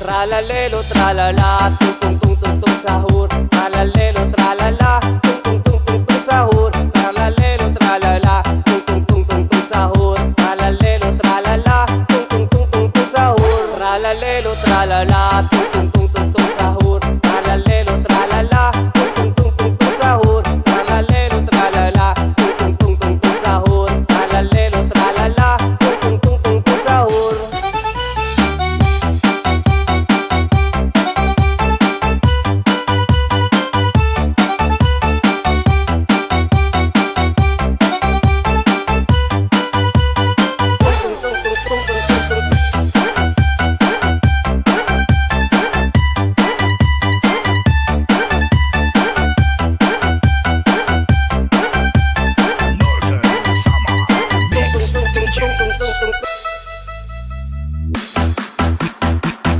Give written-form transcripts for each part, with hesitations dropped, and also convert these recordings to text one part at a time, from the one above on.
Tralalelo, tralala, tung tung tung tung tung sahur. Tralalelo, tralala, tung tung tung tung tung sahur. Tralalelo, tralala, tung tung tung tung tung sahur. Tralalelo, tralala, tung tung tung tung tung sahur. Tralalelo, tralala, tung tung tung tung tung sahur. Tralalelo, tralala, tung tung tung tung tung sahur. Tralalelo, tralala, tung tung tung tung tung sahur. Tralalelo, tralala, tung tung tung tung tung sahur.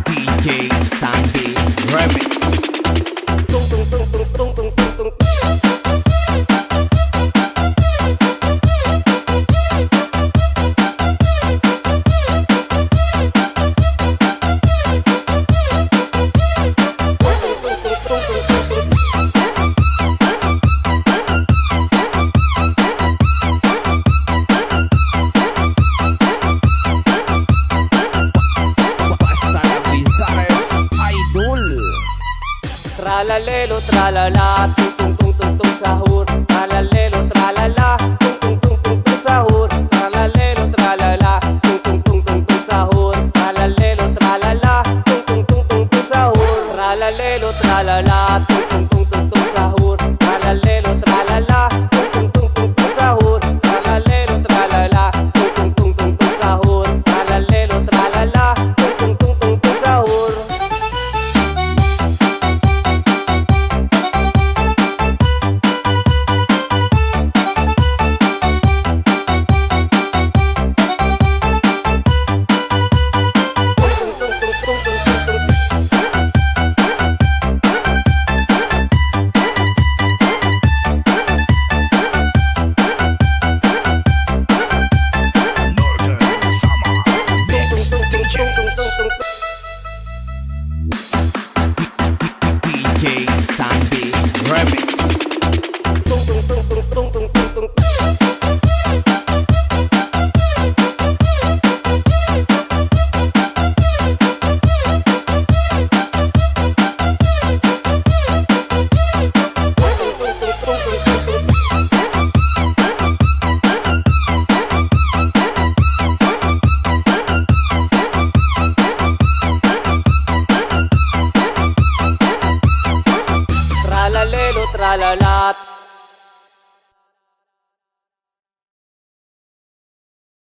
DJ Sandy Remix. Basta la Pizares Idol. Tralalelo, tralala, tung tung tung tung tung sahur. Tralalelo, tralala, tung tung tung tung tung sahur. Tralalelo, tralala, tung tung tung tung tung sahur. Tralalelo, tralala, tung tung tung tung tung sahur. Tralalelo, tralala, tung tung tung tung tung sahur. Tralalelo, tralala, tung tung tung tung tung sahur. Tralalelo, tralala, tung tung tung tung tung sahur. Tralalelo, tralala, tung tung tung tung tung sahur. Northern Summer Mix. DJ Sandy Remix. Tralalelo, tralalat,